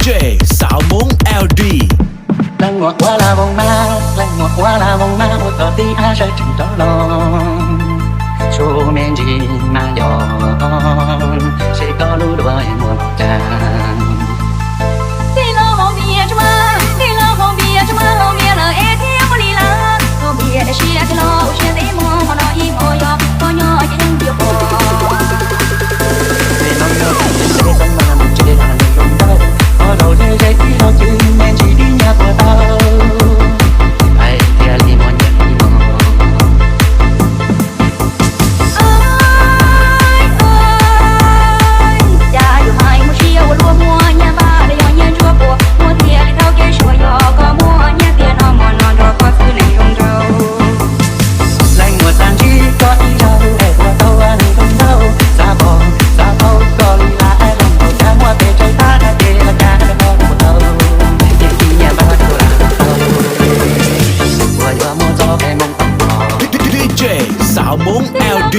DJ xạo muốn LD. Lần ngọt quá là vòng ma, lần ngọt quá là vòng ma, một tờ tí ai sẽ chừng đó lo. Số men gì mà giòn, sẽ có lũ đua em mua một tràng. Đi lo hồ bia cho ma, đi lo hồ bia cho ma, hồ bia là e theo mà đi la. Hồ bia để xia thì lo, xia để mua, họ nói im hồ yo, hồ nhỏ chỉ đang tiêu bò. Để nói nó càng đến sẽ không mà mình chơi là người không đâu. Ở đầu thế giới thì nó chứ men chỉ đi nhà của tao. Ai kia đi mua nhạc đi mua. Xạo muốn LD.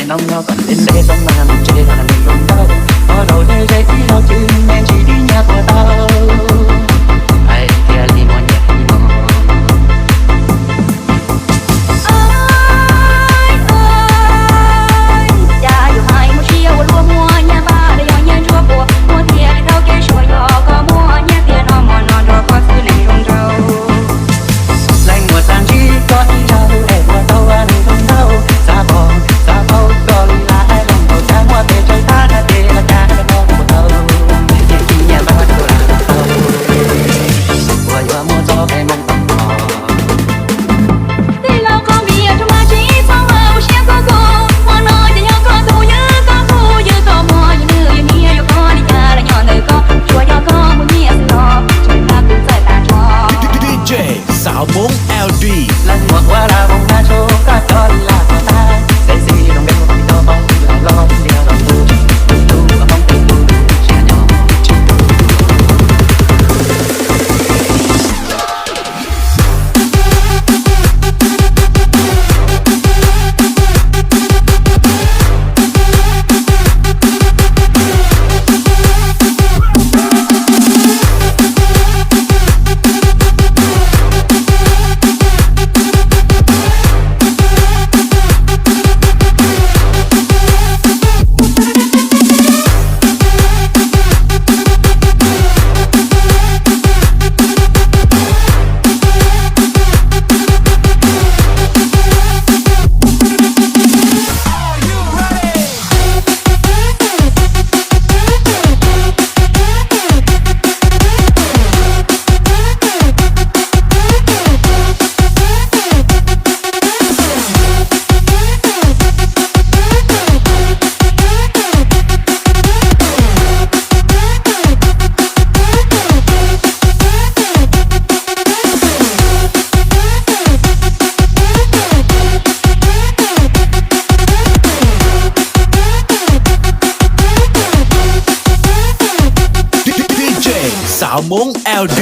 Nông nó còn đến đây không mà mình chơi là người không đâu. Ở đầu thế giới thì nó chứ men chỉ đi nhà của tao. Ai kia đi mua nhạc đi mua. Cha yêu hai một chiều lúa mua nhà ba để yêu nhà chúa bùa mua tiền để đâu kê sủa yo có mua nhà tiền nó mòn nó đó có thứ này không đâu. Lành một tàn chi có đi đâu em qua đâu anh không đâu. Xa bò xa bầu còn là ai lòng đầu trang hoa về trời ta đã để là cha đã mong một đầu. Để khi nhà ba đâu là đâu. Qua qua mua cho em mong tầm mò. Đi lâu con bia cho ma chỉ sao lâu xe có cô. Hoa nói để nhau có thu như có mua như người như nia yêu có đi nhà là nhỏ nơi có chùa nhỏ có muốn nia xin lo trời ta cũng rời ta cho. DJ xạo muốn LD. Lần ngọt qua là vòng đa số các con là của ta. Sẽ gì đồng bên một mình đâu bóng là lo đi nào đồng tu. Tu ở mong tình tu trẻ nhỏ chỉ tu. Xạo muốn LD.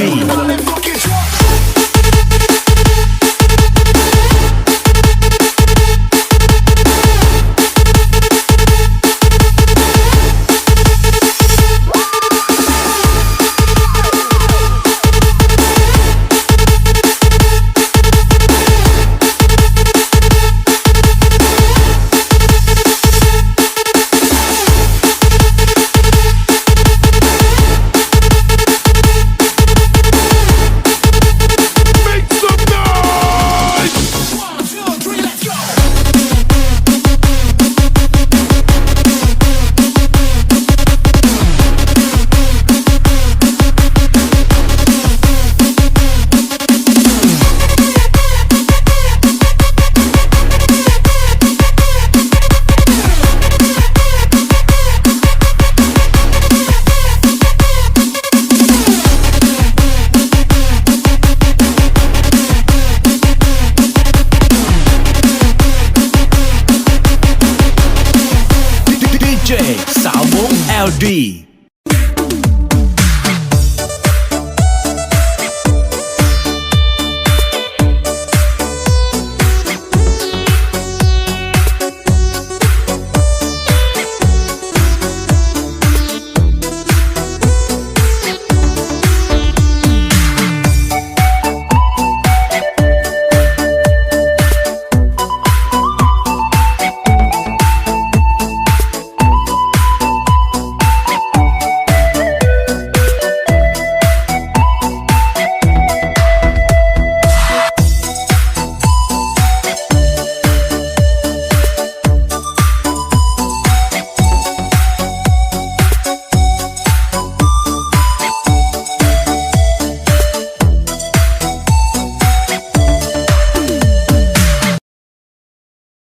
LD